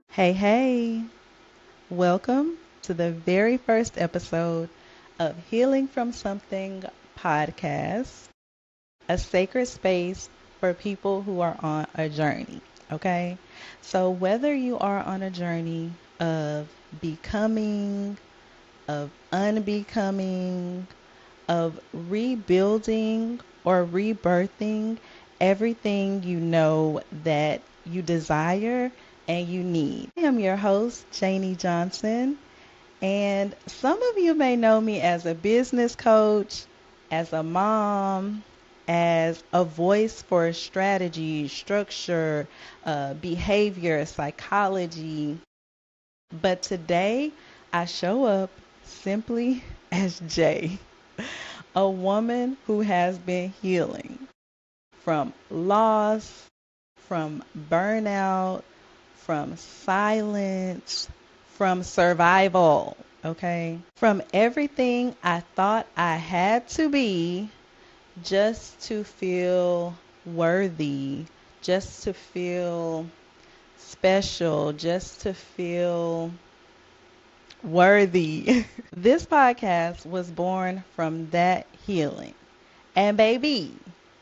Hey, hey, welcome to the very first episode of Healing from Something Podcast, a sacred space for people who are on a journey. Okay, so whether you are on a journey of becoming, of unbecoming, of rebuilding or rebirthing everything you know that you desire and you need. I am your host, Janie Johnson, and some of you may know me as a business coach, as a mom, as a voice for strategy, structure, behavior, psychology. But today I show up simply as Jay, a woman who has been healing from loss, from burnout, from silence, from survival, okay? From everything I thought I had to be just to feel worthy, just to feel special, just to feel worthy. This podcast was born from that healing. And baby,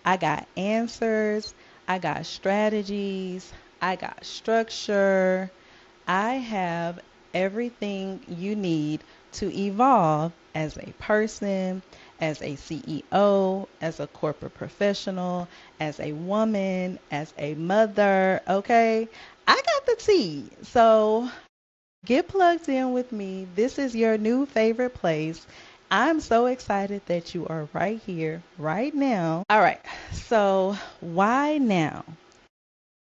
I got answers, I got strategies, I got structure. I have everything you need to evolve as a person, as a CEO, as a corporate professional, as a woman, as a mother, okay? I got the tea. So get plugged in with me. This is your new favorite place. I'm so excited that you are right here, right now. All right, so why now?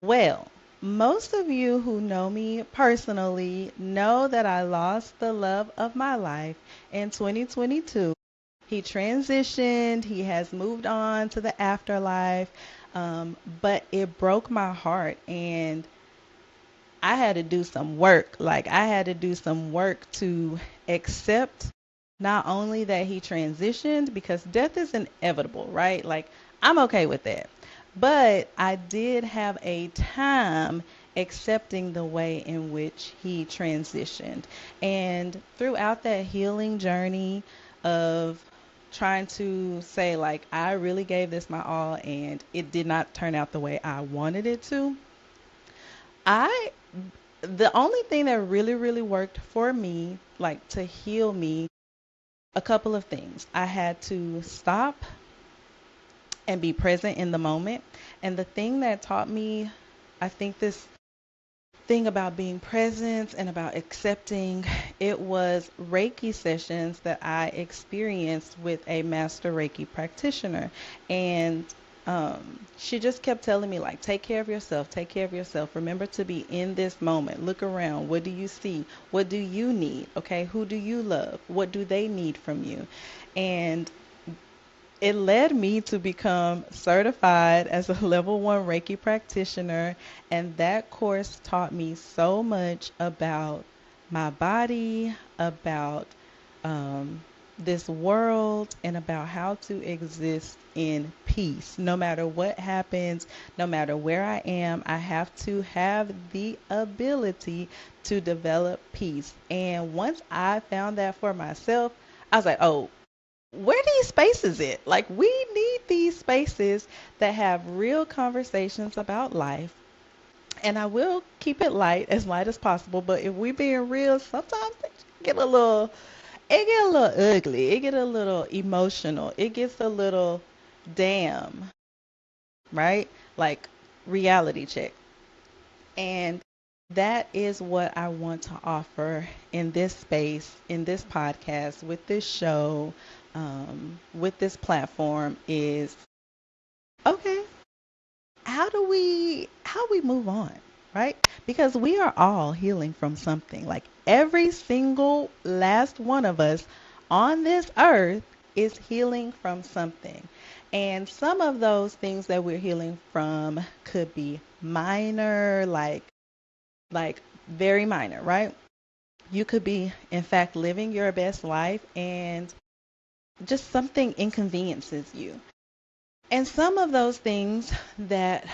Well, most of you who know me personally know that I lost the love of my life in 2022. He transitioned, he has moved on to the afterlife, but it broke my heart and I had to do some work. Like, I had to do some work to accept not only that he transitioned, because death is inevitable, right? Like, I'm okay with that. But I did have a time accepting the way in which he transitioned. And throughout that healing journey of trying to say, like, I really gave this my all and it did not turn out the way I wanted it to, I the only thing that really worked for me, like to heal me, a couple of things. I had to stop and be present in the moment. And the thing that taught me, I think this thing about being present and about accepting, it was Reiki sessions that I experienced with a master Reiki practitioner. And she just kept telling me, like, take care of yourself, take care of yourself. Remember to be in this moment. Look around. What do you see? What do you need? Okay, who do you love? What do they need from you? And it led me to become certified as a level one Reiki practitioner. And that course taught me so much about my body, about this world, and about how to exist in peace. No matter what happens, no matter where I am, I have to have the ability to develop peace. And once I found that for myself, I was like, oh, where these spaces at? Like, we need these spaces that have real conversations about life. And I will keep it light as possible. But if we being real, sometimes they it get a little ugly. It get a little emotional. It gets a little damn, right? Like, reality check. And that is what I want to offer in this space, in this podcast, with this show, with this platform is, okay, how we move on, right? Because we are all healing from something. Like, every single last one of us on this earth is healing from something. And some of those things that we're healing from could be minor, like very minor, right? You could be, in fact, living your best life and just something inconveniences you. And some of those things that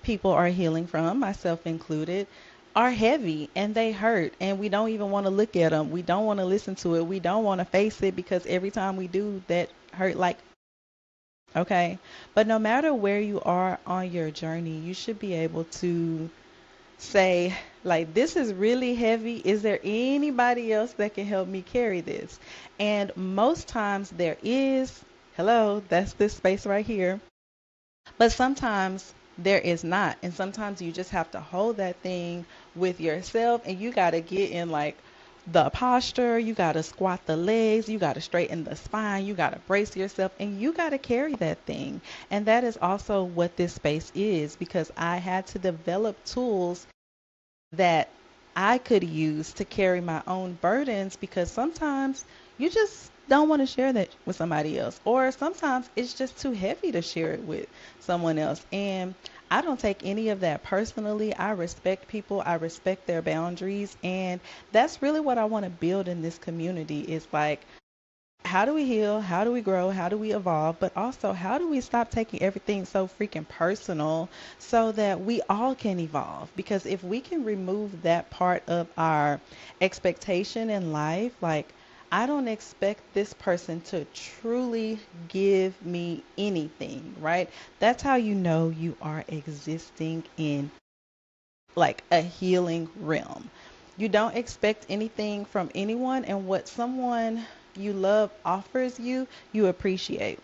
people are healing from, myself included, are heavy and they hurt, and we don't even want to look at them. We don't want to listen to it. We don't want to face it because every time we do, that hurt like, okay. But no matter where you are on your journey, you should be able to say, like, this is really heavy. Is there anybody else that can help me carry this? And most times there is. Hello, that's this space right here. But sometimes there is not. And sometimes you just have to hold that thing with yourself, and you got to get in like the posture. You got to squat the legs. You got to straighten the spine. You got to brace yourself, and you got to carry that thing. And that is also what this space is, because I had to develop tools that I could use to carry my own burdens, because sometimes you just don't want to share that with somebody else, or sometimes it's just too heavy to share it with someone else. And I don't take any of that personally. I respect people, I respect their boundaries, and that's really what I want to build in this community is like, how do we heal? How do we grow? How do we evolve? But also, how do we stop taking everything so freaking personal so that we all can evolve? Because if we can remove that part of our expectation in life, like, I don't expect this person to truly give me anything, right? That's how you know you are existing in like a healing realm. You don't expect anything from anyone, and what someone you love offers you, you appreciate.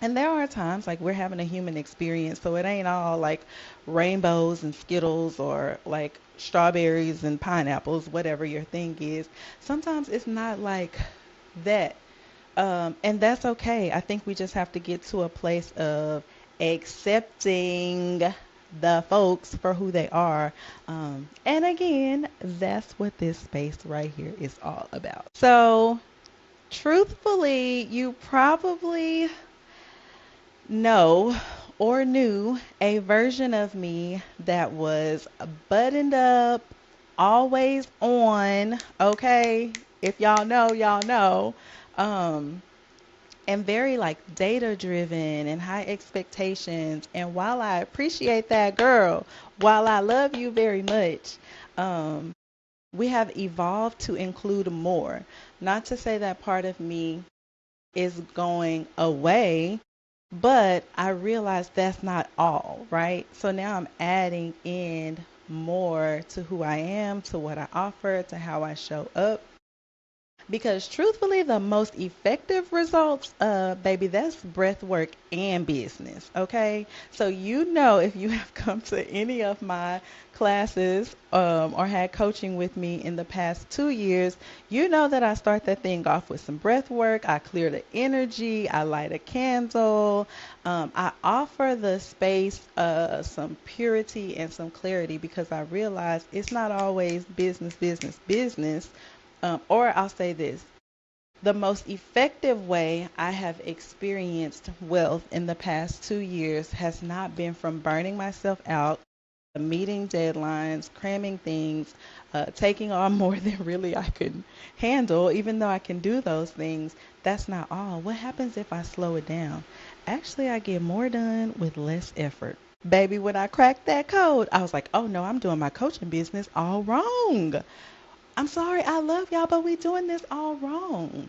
And there are times like we're having a human experience, so it ain't all like rainbows and Skittles or like strawberries and pineapples, whatever your thing is. Sometimes it's not like that. And that's okay. I think we just have to get to a place of accepting the folks for who they are. And again, that's what this space right here is all about. So, truthfully, you probably know or knew a version of me that was buttoned up, always on, okay? If y'all know, y'all know. Um, and very like data driven and high expectations. And while I appreciate that, girl, while I love you very much, um, we have evolved to include more. Not to say that part of me is going away, but I realize that's not all, right? So now I'm adding in more to who I am, to what I offer, to how I show up. Because truthfully, the most effective results, baby, that's breath work and business. Okay. So, you know, if you have come to any of my classes or had coaching with me in the past 2 years, you know that I start that thing off with some breath work. I clear the energy. I light a candle. I offer the space some purity and some clarity, because I realize it's not always business, business, business. Or I'll say this, the most effective way I have experienced wealth in the past 2 years has not been from burning myself out, meeting deadlines, cramming things, taking on more than really I could handle, even though I can do those things. That's not all. What happens if I slow it down? Actually, I get more done with less effort. Baby, when I cracked that code, I was like, oh no, I'm doing my coaching business all wrong. I'm sorry, I love y'all, but we doing this all wrong.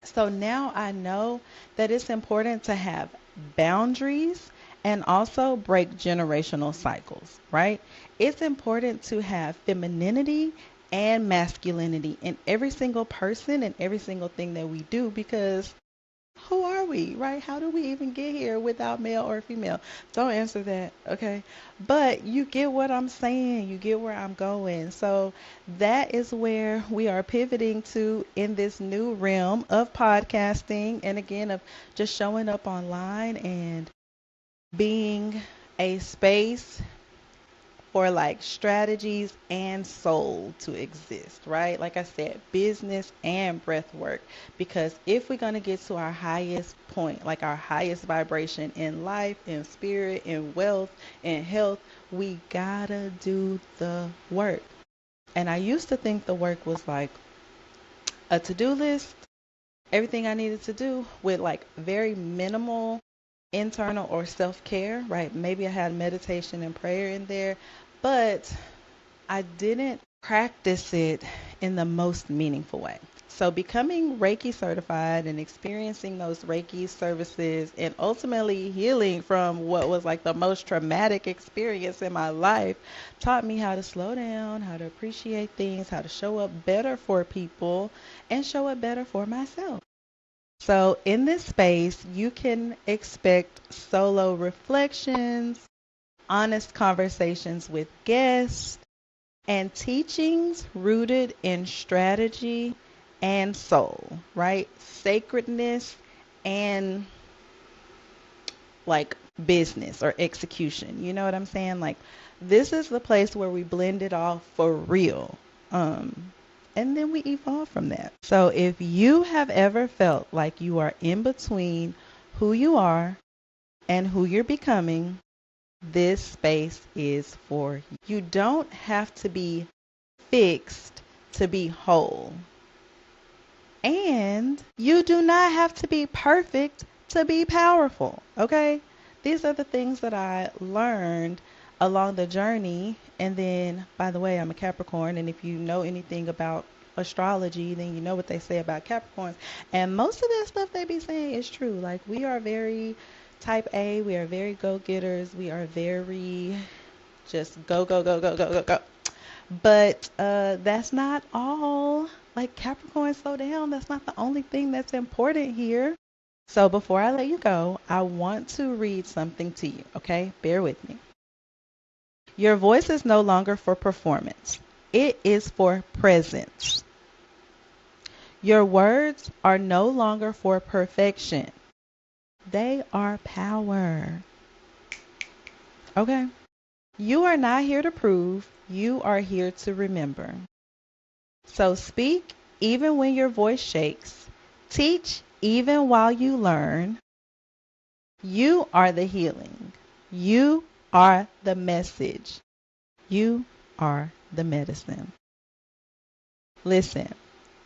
So now I know that it's important to have boundaries and also break generational cycles, right? It's important to have femininity and masculinity in every single person and every single thing that we do, because who are we, right? How do we even get here without male or female? Don't answer that, okay? But you get what I'm saying. You get where I'm going. So that is where we are pivoting to in this new realm of podcasting, and again, of just showing up online and being a space for like strategies and soul to exist, right? Like I said, business and breath work. Because if we're going to get to our highest point, like our highest vibration in life, in spirit, in wealth, in health, we gotta do the work. And I used to think the work was like a to do list, everything I needed to do with like very minimal internal or self-care, right? Maybe I had meditation and prayer in there, but I didn't practice it in the most meaningful way. So, becoming Reiki certified and experiencing those Reiki services and ultimately healing from what was like the most traumatic experience in my life taught me how to slow down, how to appreciate things, how to show up better for people, and show up better for myself. So, in this space, you can expect solo reflections, honest conversations with guests, and teachings rooted in strategy and soul, right? Sacredness and like business or execution. You know what I'm saying? Like, this is the place where we blend it all for real. And then we evolve from that. So if you have ever felt like you are in between who you are and who you're becoming, this space is for you. You don't have to be fixed to be whole. And you do not have to be perfect to be powerful, okay? These are the things that I learned along the journey. And then, by the way, I'm a Capricorn, and if you know anything about astrology, then you know what they say about Capricorns. And most of that stuff they be saying is true. Like, we are very type A, we are very go-getters, we are very just go, go, go, go, go, go, go. But that's not all. Like, Capricorn, slow down. That's not the only thing that's important here. So before I let you go, I want to read something to you, okay? Bear with me. Your voice is no longer for performance. It is for presence. Your words are no longer for perfection. They are power. Okay? You are not here to prove. You are here to remember. So speak even when your voice shakes. Teach even while you learn. You are the healing. You are the message. You are the medicine. Listen,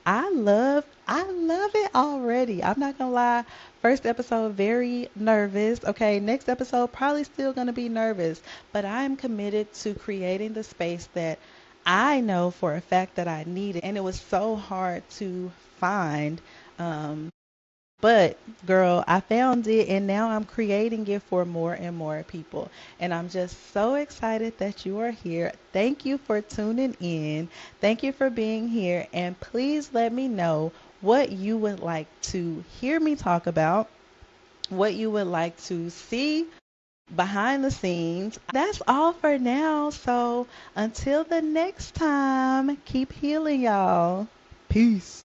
I love it already. I'm not gonna lie. First episode, very nervous. Okay, next episode, probably still gonna be nervous. But I am committed to creating the space that I know for a fact that I needed. And it was so hard to find. But girl, I found it and now I'm creating it for more and more people. And I'm just so excited that you are here. Thank you for tuning in. Thank you for being here. And please let me know what you would like to hear me talk about, what you would like to see behind the scenes. That's all for now. So until the next time, keep healing, y'all. Peace.